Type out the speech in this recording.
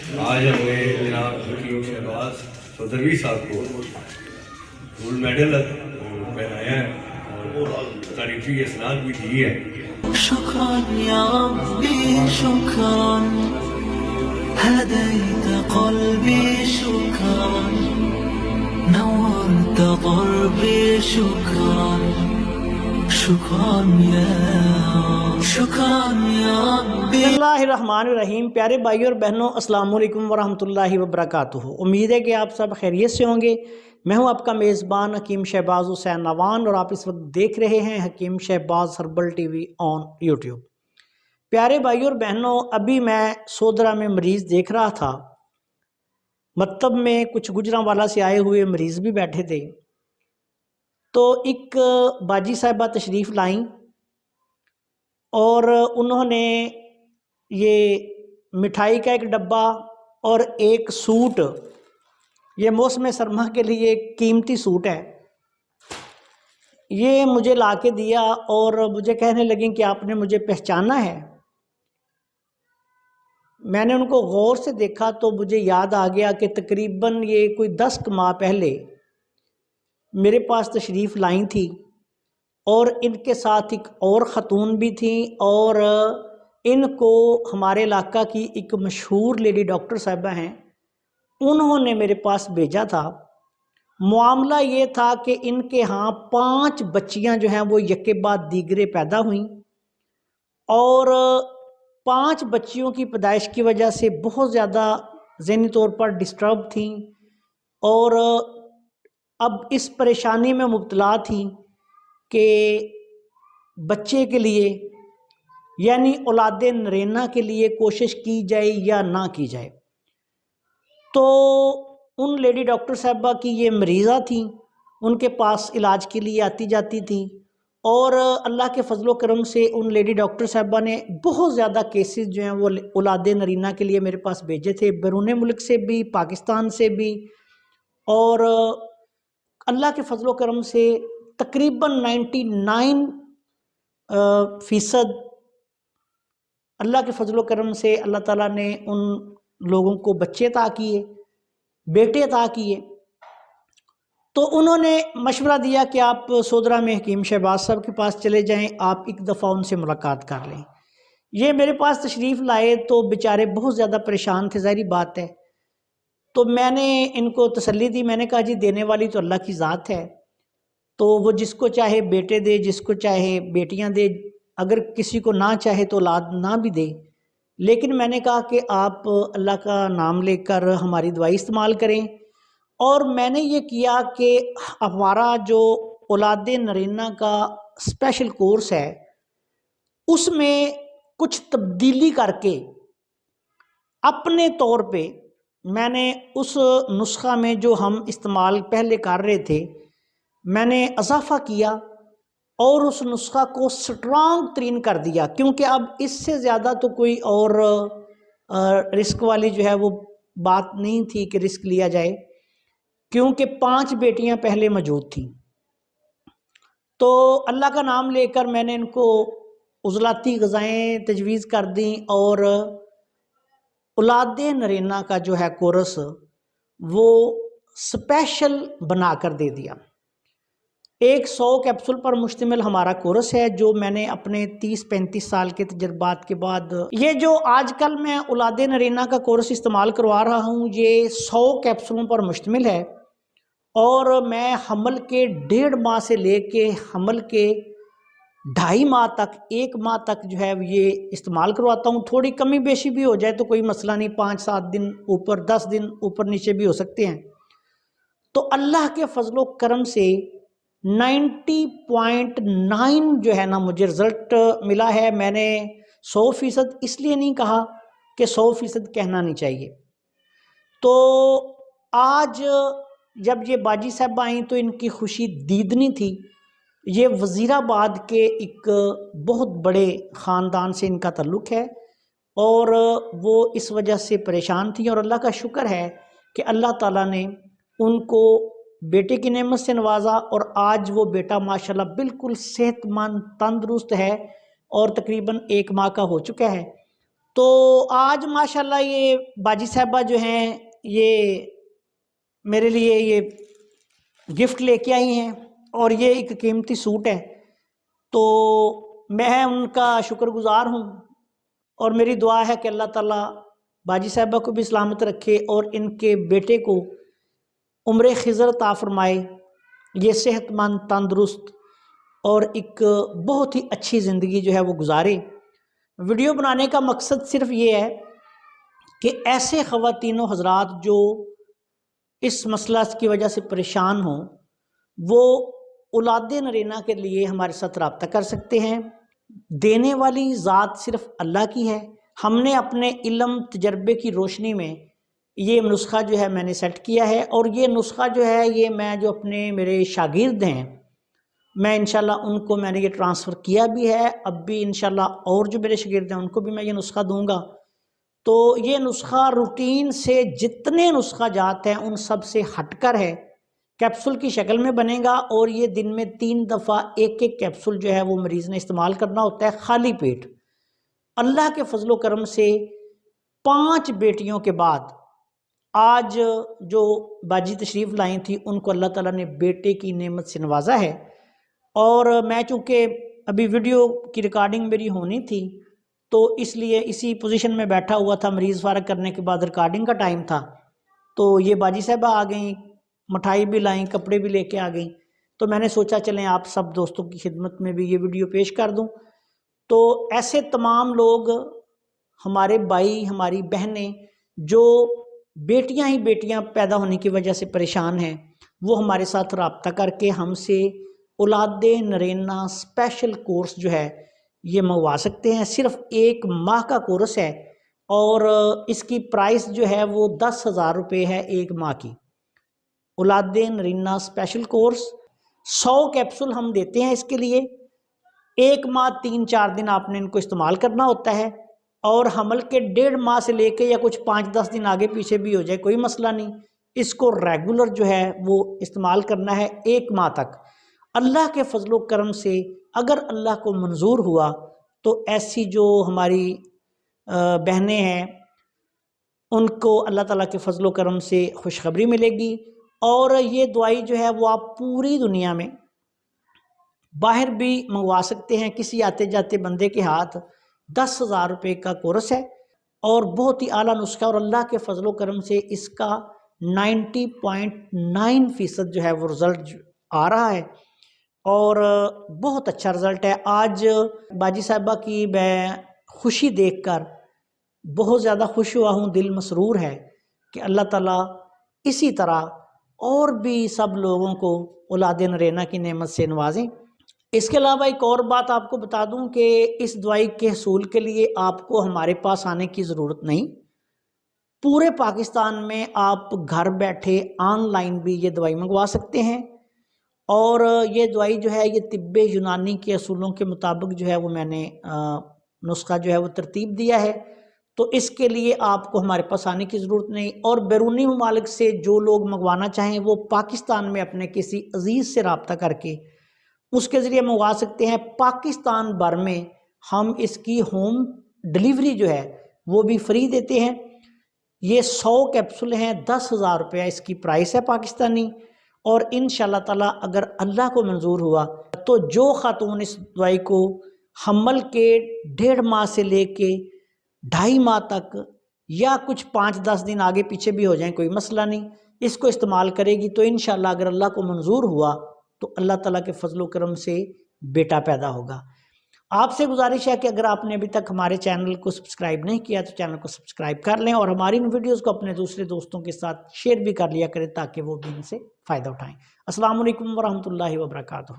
آج ہمیں جناب حکیم شہباز چودھری صاحب کو گولڈ میڈل پہنایا ہے اور تعریفی اسناد بھی دی ہے. شكرا يا ربي شكرا هديت قلبي شكرا نورت ضربي شكرا شكرا يا ربي. بسم اللہ الرحمن الرحیم. پیارے بھائیو اور بہنوں، السلام علیکم ورحمۃ اللہ وبرکاتہ. امید ہے کہ آپ سب خیریت سے ہوں گے. میں ہوں آپ کا میزبان حکیم شہباز حسین نوان اور آپ اس وقت دیکھ رہے ہیں Hakeem Shahbaz herbal T V on YouTube. پیارے بھائیو اور بہنوں، ابھی میں سودرا میں مریض دیکھ رہا تھا. مکتب میں کچھ گجرانوالا سے آئے ہوئے مریض بھی بیٹھے تھے. تو ایک باجی صاحبہ تشریف لائیں اور انہوں نے یہ مٹھائی کا ایک ڈبہ اور ایک سوٹ، یہ موسم سرما کے لیے ایک قیمتی سوٹ ہے، یہ مجھے لا کے دیا اور مجھے کہنے لگیں کہ آپ نے مجھے پہچانا ہے. میں نے ان کو غور سے دیکھا تو مجھے یاد آ گیا کہ تقریباً یہ کوئی 10 ماہ پہلے میرے پاس تشریف لائیں تھی اور ان کے ساتھ ایک اور خاتون بھی تھیں اور ان کو ہمارے علاقہ کی ایک مشہور لیڈی ڈاکٹر صاحبہ ہیں، انہوں نے میرے پاس بھیجا تھا. معاملہ یہ تھا کہ ان کے ہاں 5 بچیاں جو ہیں وہ یکے بعد دیگرے پیدا ہوئیں اور 5 بچیوں کی پیدائش کی وجہ سے بہت زیادہ ذہنی طور پر ڈسٹرب تھیں اور اب اس پریشانی میں مبتلا تھیں کہ بچے کے لیے یعنی اولاد نرینہ کے لیے کوشش کی جائے یا نہ کی جائے. تو ان لیڈی ڈاکٹر صاحبہ کی یہ مریضہ تھیں، ان کے پاس علاج کے لیے آتی جاتی تھیں اور اللہ کے فضل و کرم سے ان لیڈی ڈاکٹر صاحبہ نے بہت زیادہ کیسز جو ہیں وہ اولاد نرینہ کے لیے میرے پاس بھیجے تھے، بیرون ملک سے بھی، پاکستان سے بھی. اور اللہ کے فضل و کرم سے تقریباً 99% اللہ کے فضل و کرم سے اللہ تعالیٰ نے ان لوگوں کو بچے عطا کیے، بیٹے عطا کیے. تو انہوں نے مشورہ دیا کہ آپ سودرا میں حکیم شہباز صاحب کے پاس چلے جائیں، آپ ایک دفعہ ان سے ملاقات کر لیں. یہ میرے پاس تشریف لائے تو بیچارے بہت زیادہ پریشان تھے، ظاہری بات ہے. تو میں نے ان کو تسلی دی، میں نے کہا جی دینے والی تو اللہ کی ذات ہے، تو وہ جس کو چاہے بیٹے دے، جس کو چاہے بیٹیاں دے، اگر کسی کو نہ چاہے تو اولاد نہ بھی دے. لیکن میں نے کہا کہ آپ اللہ کا نام لے کر ہماری دعائی استعمال کریں. اور میں نے یہ کیا کہ ہمارا جو اولاد نرینہ کا اسپیشل کورس ہے اس میں کچھ تبدیلی کر کے اپنے طور پہ میں نے اس نسخہ میں جو ہم استعمال پہلے کر رہے تھے میں نے اضافہ کیا اور اس نسخہ کو سٹرانگ ترین کر دیا، کیونکہ اب اس سے زیادہ تو کوئی اور رسک والی جو ہے وہ بات نہیں تھی کہ رسک لیا جائے، کیونکہ 5 بیٹیاں پہلے موجود تھیں. تو اللہ کا نام لے کر میں نے ان کو عضلاتی غذائیں تجویز کر دیں اور اولاد نرینہ کا جو ہے کورس وہ سپیشل بنا کر دے دیا. ایک 100 کیپسول پر مشتمل ہمارا کورس ہے جو میں نے اپنے 30-35 سال کے تجربات کے بعد، یہ جو آج کل میں اولاد نرینہ کا کورس استعمال کروا رہا ہوں یہ 100 کیپسولوں پر مشتمل ہے اور میں حمل کے 1.5 ماہ سے لے کے حمل کے 2.5 ماہ تک، 1 ماہ تک جو ہے یہ استعمال کرواتا ہوں. تھوڑی کمی بیشی بھی ہو جائے تو کوئی مسئلہ نہیں، 5-7 دن اوپر 10 دن اوپر نیچے بھی ہو سکتے ہیں. تو اللہ کے فضل و کرم سے 90.9 جو ہے نا مجھے رزلٹ ملا ہے. میں نے 100% اس لیے نہیں کہا کہ 100% کہنا نہیں چاہیے. تو آج جب یہ باجی صاحب آئیں تو ان کی خوشی دیدنی تھی. یہ وزیر آباد کے ایک بہت بڑے خاندان سے ان کا تعلق ہے اور وہ اس وجہ سے پریشان تھیں اور اللہ کا شکر ہے کہ اللہ تعالیٰ نے ان کو بیٹے کی نعمت سے نوازا اور آج وہ بیٹا ماشاءاللہ بالکل صحت مند تندرست ہے اور تقریباً 1 ماہ کا ہو چکا ہے. تو آج ماشاءاللہ یہ باجی صاحبہ جو ہیں یہ میرے لیے یہ گفٹ لے کے آئی ہیں اور یہ ایک قیمتی سوٹ ہے، تو میں ان کا شکر گزار ہوں اور میری دعا ہے کہ اللہ تعالیٰ باجی صاحبہ کو بھی سلامت رکھے اور ان کے بیٹے کو عمر خضر عطا فرمائے، یہ صحت مند تندرست اور ایک بہت ہی اچھی زندگی جو ہے وہ گزارے۔ ویڈیو بنانے کا مقصد صرف یہ ہے کہ ایسے خواتین و حضرات جو اس مسئلہ کی وجہ سے پریشان ہوں وہ اولاد نرینہ کے لیے ہمارے ساتھ رابطہ کر سکتے ہیں۔ دینے والی ذات صرف اللہ کی ہے، ہم نے اپنے علم تجربے کی روشنی میں یہ نسخہ جو ہے میں نے سیٹ کیا ہے، اور یہ نسخہ جو ہے یہ میں جو اپنے میرے شاگرد ہیں میں انشاءاللہ ان کو میں نے یہ ٹرانسفر کیا بھی ہے، اب بھی انشاءاللہ اور جو میرے شاگرد ہیں ان کو بھی میں یہ نسخہ دوں گا۔ تو یہ نسخہ روٹین سے جتنے نسخہ جات ہیں ان سب سے ہٹ کر ہے، کیپسول کی شکل میں بنے گا، اور یہ دن میں 3 دفعہ ایک کیپسول جو ہے وہ مریض نے استعمال کرنا ہوتا ہے خالی پیٹ۔ اللہ کے فضل و کرم سے 5 بیٹیوں کے بعد آج جو باجی تشریف لائی تھی ان کو اللہ تعالیٰ نے بیٹے کی نعمت سے نوازا ہے، اور میں چونکہ ابھی ویڈیو کی ریکارڈنگ میری ہونی تھی تو اس لیے اسی پوزیشن میں بیٹھا ہوا تھا، مریض فارغ کرنے کے بعد ریکارڈنگ کا ٹائم تھا، تو یہ باجی صاحبہ آ گئیں، مٹھائی بھی لائیں، کپڑے بھی لے کے آ گئیں، تو میں نے سوچا چلیں آپ سب دوستوں کی خدمت میں بھی یہ ویڈیو پیش کر دوں۔ تو ایسے تمام لوگ ہمارے بھائی ہماری بہنیں جو بیٹیاں ہی بیٹیاں پیدا ہونے کی وجہ سے پریشان ہیں وہ ہمارے ساتھ رابطہ کر کے ہم سے اولاد نرینہ اسپیشل کورس جو ہے یہ منگوا سکتے ہیں۔ صرف 1 ماہ کا کورس ہے اور اس کی پرائس جو ہے وہ 10,000 روپے ہے 1 ماہ کی۔ اولاد نرینہ اسپیشل کورس 100 کیپسول ہم دیتے ہیں اس کے لیے، 1 ماہ 3-4 دن آپ نے ان کو استعمال کرنا ہوتا ہے، اور حمل کے 1.5 ماہ سے لے کے یا کچھ 5-10 دن آگے پیچھے بھی ہو جائے کوئی مسئلہ نہیں، اس کو ریگولر جو ہے وہ استعمال کرنا ہے 1 ماہ تک۔ اللہ کے فضل و کرم سے اگر اللہ کو منظور ہوا تو ایسی جو ہماری بہنیں ہیں ان کو اللہ تعالیٰ کے فضل و کرم سے خوشخبری ملے گی، اور یہ دوائی جو ہے وہ آپ پوری دنیا میں باہر بھی منگوا سکتے ہیں کسی آتے جاتے بندے کے ہاتھ۔ 10,000 روپے کا کورس ہے اور بہت ہی اعلیٰ نسخہ، اور اللہ کے فضل و کرم سے اس کا 90.9% جو ہے وہ رزلٹ آ رہا ہے، اور بہت اچھا رزلٹ ہے۔ آج باجی صاحبہ کی میں خوشی دیکھ کر بہت زیادہ خوش ہوا ہوں، دل مسرور ہے کہ اللہ تعالیٰ اسی طرح اور بھی سب لوگوں کو اولاد نرینہ کی نعمت سے نوازیں۔ اس کے علاوہ ایک اور بات آپ کو بتا دوں کہ اس دوائی کے حصول کے لیے آپ کو ہمارے پاس آنے کی ضرورت نہیں، پورے پاکستان میں آپ گھر بیٹھے آن لائن بھی یہ دوائی منگوا سکتے ہیں، اور یہ دوائی جو ہے یہ طب یونانی کے اصولوں کے مطابق جو ہے وہ میں نے نسخہ جو ہے وہ ترتیب دیا ہے، تو اس کے لیے آپ کو ہمارے پاس آنے کی ضرورت نہیں۔ اور بیرونی ممالک سے جو لوگ منگوانا چاہیں وہ پاکستان میں اپنے کسی عزیز سے رابطہ کر کے اس کے ذریعے منگوا سکتے ہیں۔ پاکستان بھر میں ہم اس کی ہوم ڈلیوری جو ہے وہ بھی فری دیتے ہیں۔ یہ 100 کیپسول ہیں، 10,000 روپیہ اس کی پرائس ہے پاکستانی، اور انشاءاللہ تعالیٰ اگر اللہ کو منظور ہوا تو جو خاتون اس دوائی کو حمل کے 1.5 ماہ سے لے کے 2.5 ماہ تک یا کچھ 5-10 دن آگے پیچھے بھی ہو جائیں کوئی مسئلہ نہیں، اس کو استعمال کرے گی تو انشاءاللہ اگر اللہ کو منظور ہوا تو اللہ تعالیٰ کے فضل و کرم سے بیٹا پیدا ہوگا۔ آپ سے گزارش ہے کہ اگر آپ نے ابھی تک ہمارے چینل کو سبسکرائب نہیں کیا تو چینل کو سبسکرائب کر لیں، اور ہماری ان ویڈیوز کو اپنے دوسرے دوستوں کے ساتھ شیئر بھی کر لیا کریں تاکہ وہ بھی ان سے فائدہ اٹھائیں۔ السلام علیکم ورحمۃ اللہ وبرکاتہ۔